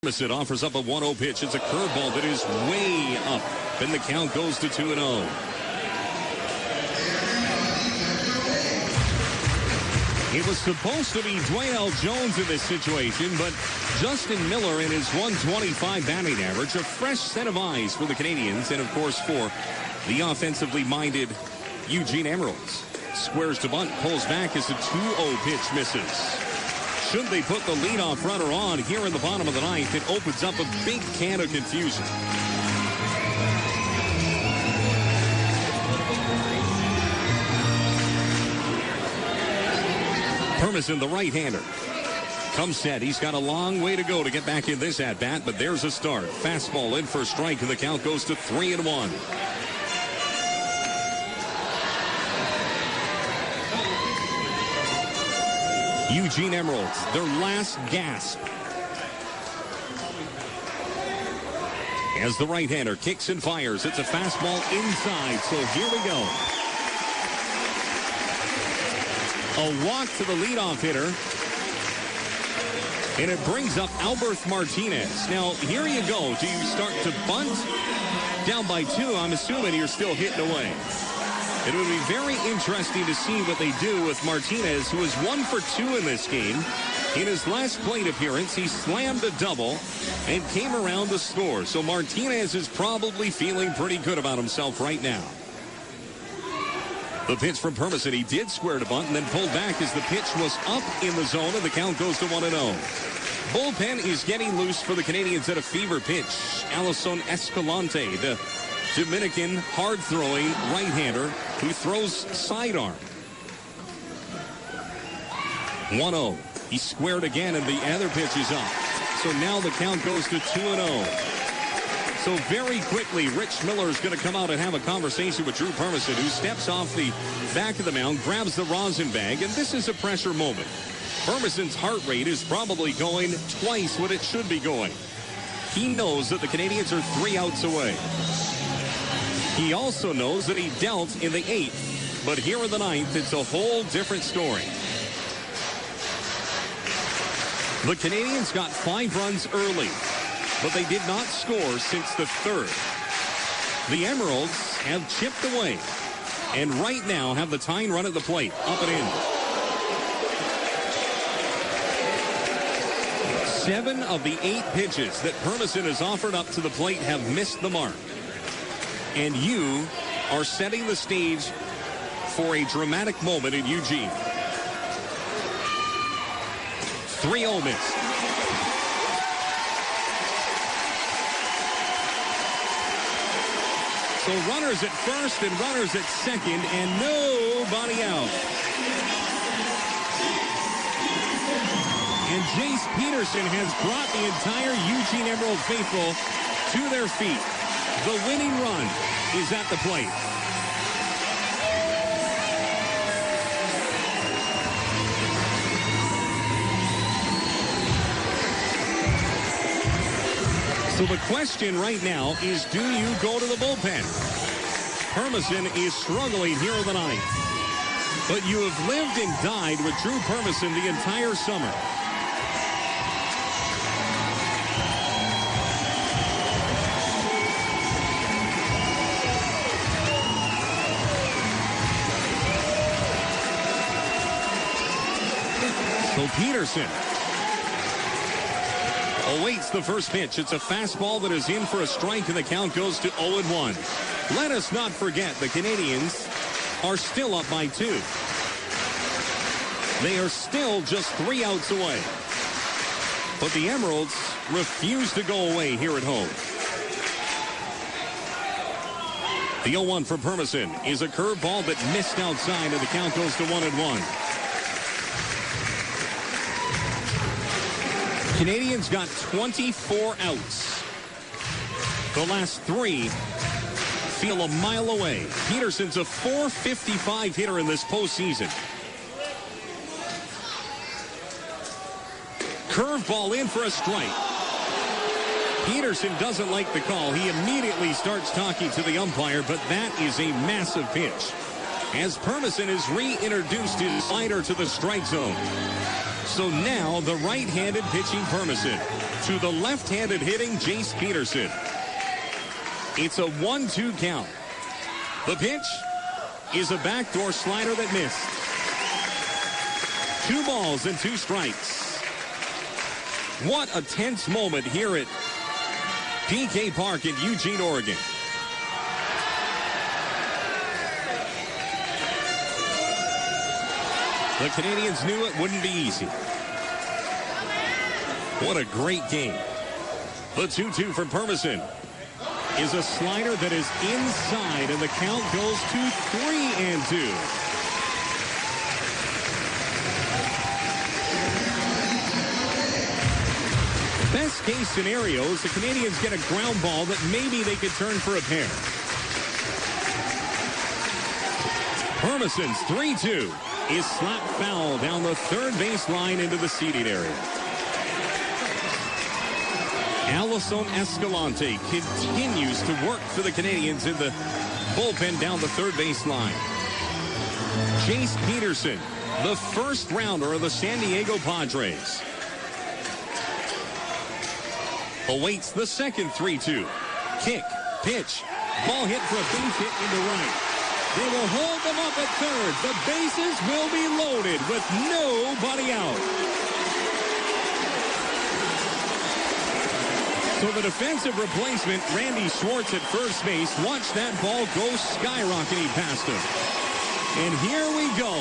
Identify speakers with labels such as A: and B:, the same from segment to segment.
A: It offers up a 1-0 pitch. It's a curveball that is way up. Then the count goes to 2-0. It was supposed to be Dwayne L. Jones in this situation, but Justin Miller in his 125 batting average, a fresh set of eyes for the Canadians, and of course for the offensively minded Eugene Emeralds. Squares to bunt, pulls back as a 2-0 pitch misses. Should they put the leadoff runner on here in the bottom of the ninth, it opens up a big can of confusion. Permison, the right-hander, comes set. He's got a long way to go to get back in this at-bat, but there's a start. Fastball in for a strike, and the count goes to 3-1. Eugene Emeralds, their last gasp. As the right-hander kicks and fires, it's a fastball inside, so here we go. A walk to the leadoff hitter, and it brings up Albert Martinez. Now, here you go. Do you start to bunt? Down by 2, I'm assuming you're still hitting away. It would be very interesting to see what they do with Martinez, who is 1 for 2 in this game. In his last plate appearance, he slammed a double and came around to score. So Martinez is probably feeling pretty good about himself right now. The pitch from Permison, he did square to bunt and then pulled back as the pitch was up in the zone, and the count goes to 1-0. Bullpen is getting loose for the Canadians at a fever pitch. Alison Escalante, the Dominican hard-throwing right-hander who throws sidearm. 1-0. He squared again, and the other pitch is up. So now the count goes to 2-0. So very quickly, Rich Miller is going to come out and have a conversation with Drew Permison, who steps off the back of the mound, grabs the rosin bag, and this is a pressure moment. Permison's heart rate is probably going twice what it should be going. He knows that the Canadians are 3 outs away. He also knows that he dealt in the 8th, but here in the 9th, it's a whole different story. The Canadians got 5 runs early, but they did not score since the 3rd. The Emeralds have chipped away, and right now have the tying run at the plate, up and in. 7 of the 8 pitches that Permison has offered up to the plate have missed the mark. And you are setting the stage for a dramatic moment in Eugene. 3-0 miss. So runners at first and runners at second, and nobody out. And Jace Peterson has brought the entire Eugene Emerald faithful to their feet. The winning run is at the plate. So the question right now is, do you go to the bullpen? Permison is struggling here in the 9th. But you have lived and died with Drew Permison the entire summer. So Peterson awaits the first pitch. It's a fastball that is in for a strike, and the count goes to 0-1. Let us not forget the Canadians are still up by 2. They are still just 3 outs away. But the Emeralds refuse to go away here at home. The 0-1 from Permison is a curveball that missed outside, and the count goes to 1-1. Canadians got 24 outs. The last 3 feel a mile away. Peterson's a .455 hitter in this postseason. Curveball in for a strike. Peterson doesn't like the call. He immediately starts talking to the umpire, but that is a massive pitch. As Permison has reintroduced his slider to the strike zone. So now the right-handed pitching Permison to the left-handed hitting Jace Peterson. It's a 1-2 count. The pitch is a backdoor slider that missed. 2 balls and 2 strikes. What a tense moment here at PK Park in Eugene, Oregon. The Canadians knew it wouldn't be easy. What a great game. The 2-2 from Permison is a slider that is inside, and the count goes to 3-2. Best case scenario is the Canadians get a ground ball that maybe they could turn for a pair. Permison's 3-2 is slapped foul down the third base line into the seating area. Alison Escalante continues to work for the Canadians in the bullpen down the third base line. Jace Peterson, the first rounder of the San Diego Padres, awaits the second 3-2. Kick, pitch, ball hit for a base hit into right. They will hold them up at third. The bases will be loaded with nobody out. So the defensive replacement, Randy Schwartz at first base, watched that ball go skyrocketing past him. And here we go.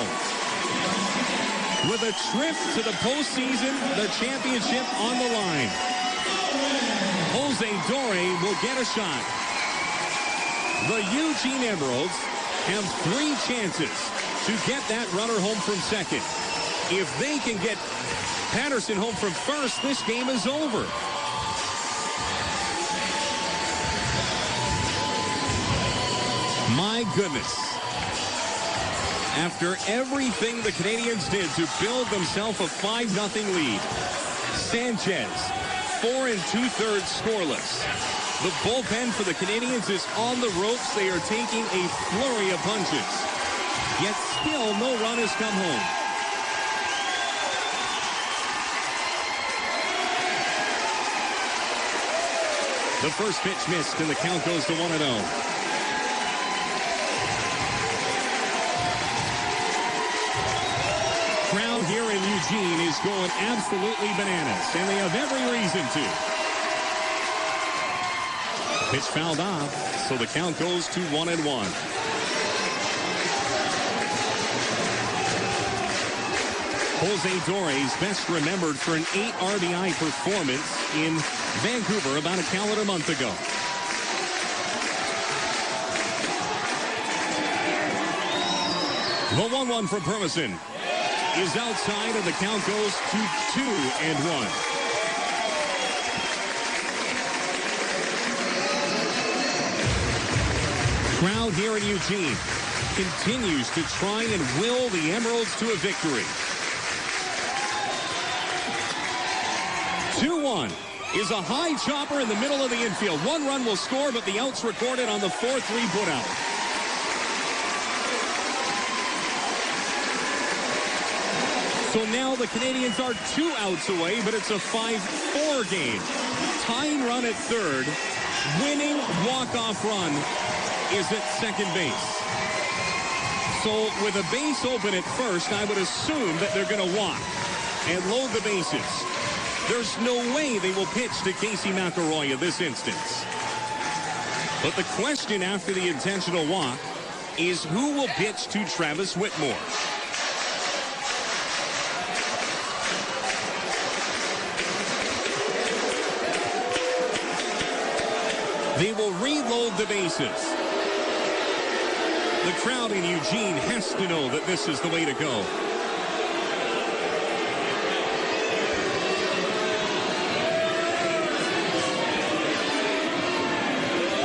A: With a trip to the postseason, the championship on the line. Jose Dore will get a shot. The Eugene Emeralds have 3 chances to get that runner home from second. If they can get Patterson home from first, this game is over. My goodness. After everything the Canadians did to build themselves a 5-0 lead, Sanchez, 4 2/3 scoreless. The bullpen for the Canadians is on the ropes. They are taking a flurry of punches. Yet still no run has come home. The first pitch missed and the count goes to 1-0. Crowd here in Eugene is going absolutely bananas, and they have every reason to. Pitch fouled off, so the count goes to 1-1. Jose Dore is best remembered for an 8 RBI performance in Vancouver about a calendar month ago. The 1-1 from Permison is outside, and the count goes to 2-1. Crowd here in Eugene continues to try and will the Emeralds to a victory. 2-1 is a high chopper in the middle of the infield. 1 run will score, but the out's recorded on the 4-3 putout. So now the Canadians are 2 outs away, but it's a 5-4 game. Tying run at third, winning walk-off run is at second base. So with a base open at first, I would assume that they're going to walk and load the bases. There's no way they will pitch to Casey McElroy in this instance. But the question after the intentional walk is who will pitch to Travis Whitmore? They will reload the bases. The crowd in Eugene has to know that this is the way to go.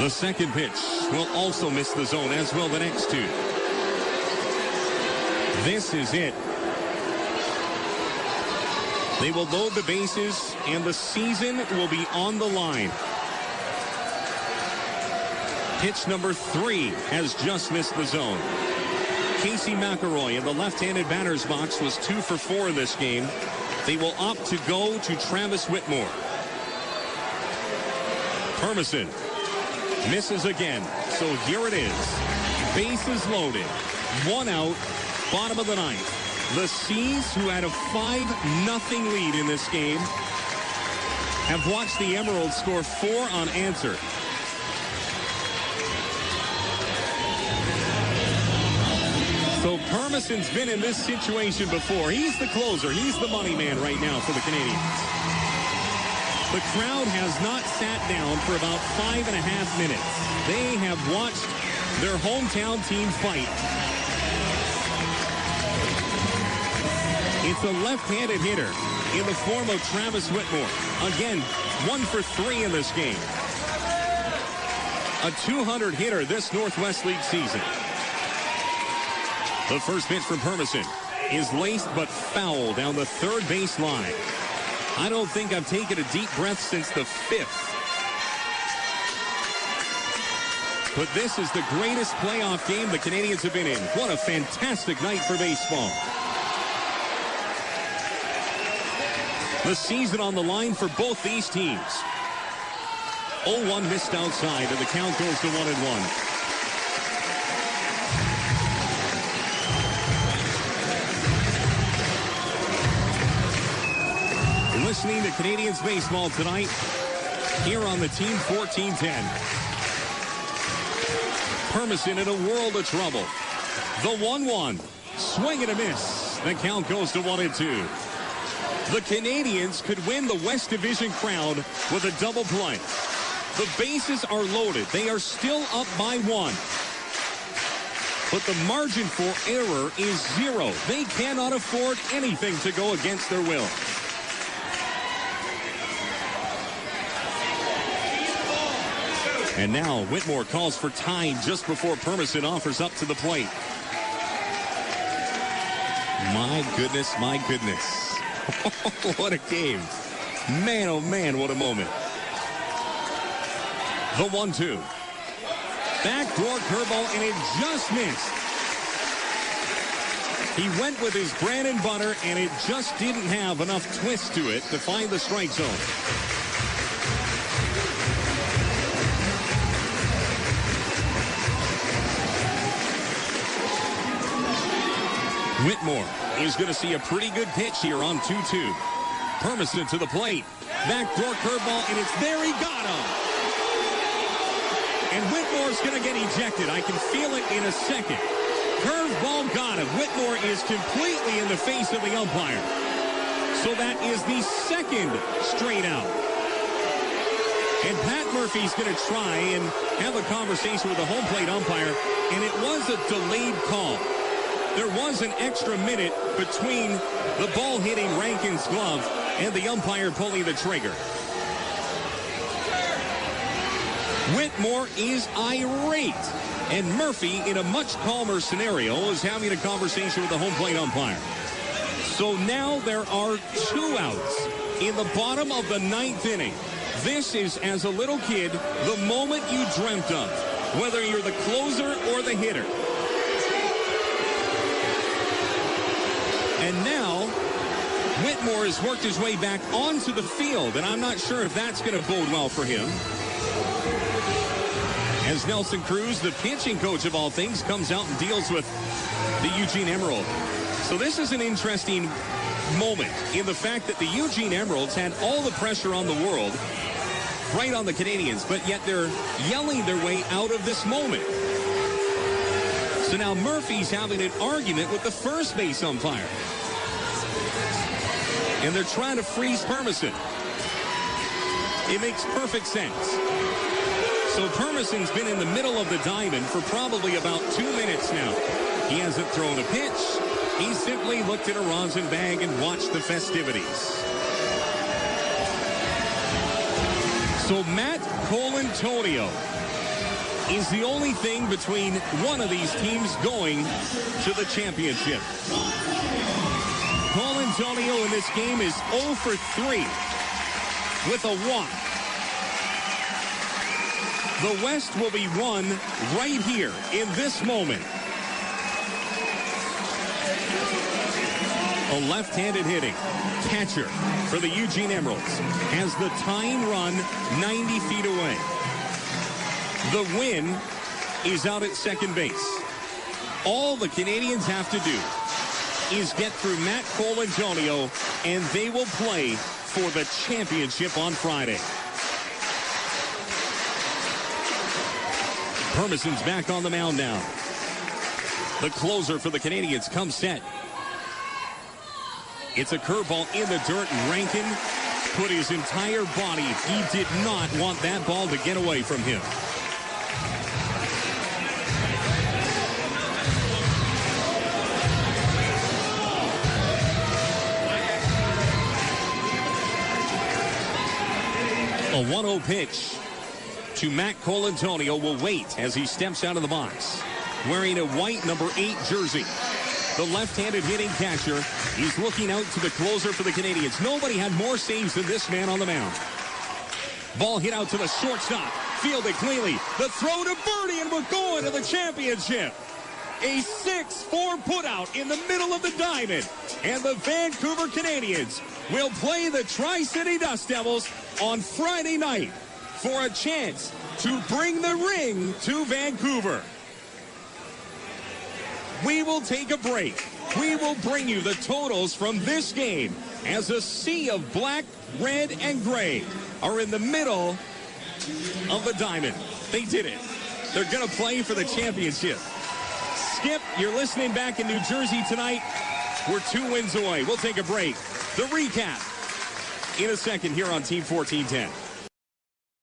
A: The second pitch will also miss the zone, as will the next 2. This is it. They will load the bases, and the season will be on the line. Pitch number 3 has just missed the zone. Casey McElroy in the left-handed batter's box was 2 for 4 in this game. They will opt to go to Travis Whitmore. Hermison misses again. So here it is. Bases loaded. 1 out. Bottom of the ninth. The Seas, who had a 5-0 lead in this game, have watched the Emeralds score 4 unanswered. So Hermison's been in this situation before. He's the closer. He's the money man right now for the Canadians. The crowd has not sat down for about 5.5 minutes. They have watched their hometown team fight. It's a left-handed hitter in the form of Travis Whitmore. Again, 1 for 3 in this game. A 200 hitter this Northwest League season. The first pitch from Hermison is laced but foul down the third base line. I don't think I've taken a deep breath since the 5th. But this is the greatest playoff game the Canadians have been in. What a fantastic night for baseball. The season on the line for both these teams. 0-1 missed outside, and the count goes to 1-1. Listening to Canadians baseball tonight here on the Team 1410. Hermison in a world of trouble. The 1-1. Swing and a miss. The count goes to 1-2. The Canadians could win the West Division crown with a double play. The bases are loaded. They are still up by 1. But the margin for error is 0. They cannot afford anything to go against their will. And now Whitmore calls for time just before Hermison offers up to the plate. My goodness, my goodness. What a game. Man, oh man, what a moment. The 1-2. Backdoor curveball, and it just missed. He went with his bread and butter, and it just didn't have enough twist to it to find the strike zone. Whitmore is going to see a pretty good pitch here on 2-2. Hermison to the plate. Backdoor curveball, and it's there. He got him. And Whitmore's going to get ejected. I can feel it in a second. Curveball got him. Whitmore is completely in the face of the umpire. So that is the second straight out. And Pat Murphy's going to try and have a conversation with the home plate umpire, and it was a delayed call. There was an extra minute between the ball hitting Rankin's glove and the umpire pulling the trigger. Whitmore is irate, and Murphy, in a much calmer scenario, is having a conversation with the home plate umpire. So now there are 2 outs in the bottom of the 9th inning. This is, as a little kid, the moment you dreamt of, whether you're the closer or the hitter. And now, Whitmore has worked his way back onto the field, and I'm not sure if that's going to bode well for him. As Nelson Cruz, the pitching coach of all things, comes out and deals with the Eugene Emerald. So this is an interesting moment in the fact that the Eugene Emeralds had all the pressure on the world right on the Canadians, but yet they're yelling their way out of this moment. So now Murphy's having an argument with the first base umpire. And they're trying to freeze Hermison. It makes perfect sense. So Hermison's been in the middle of the diamond for probably about 2 minutes now. He hasn't thrown a pitch. He simply looked at a rosin bag and watched the festivities. So Matt Colantonio is the only thing between one of these teams going to the championship. Colantonio in this game is 0 for 3 with a walk. The West will be won right here in this moment. A left-handed hitting catcher for the Eugene Emeralds has the tying run 90 feet away. The win is out at second base. All the Canadians have to do is get through Matt Colantonio, and they will play for the championship on Friday. Hermison's back on the mound now. The closer for the Canadians comes set. It's a curveball in the dirt, and Rankin put his entire body. He did not want that ball to get away from him. A 1-0 pitch to Matt Colantonio will wait as he steps out of the box. Wearing a white number 8 jersey. The left-handed hitting catcher. He's looking out to the closer for the Canadians. Nobody had more saves than this man on the mound. Ball hit out to the shortstop. Fielded cleanly. The throw to Birdie, and we're going to the championship. A 6-4 putout in the middle of the diamond. And the Vancouver Canadians will play the Tri-City Dust Devils on Friday night for a chance to bring the ring to Vancouver. We will take a break. We will bring you the totals from this game as a sea of black, red, and gray are in the middle of the diamond. They did it. They're going to play for the championship. Skip, you're listening back in New Jersey tonight. We're 2 wins away. We'll take a break. The recap in a second here on Team 1410.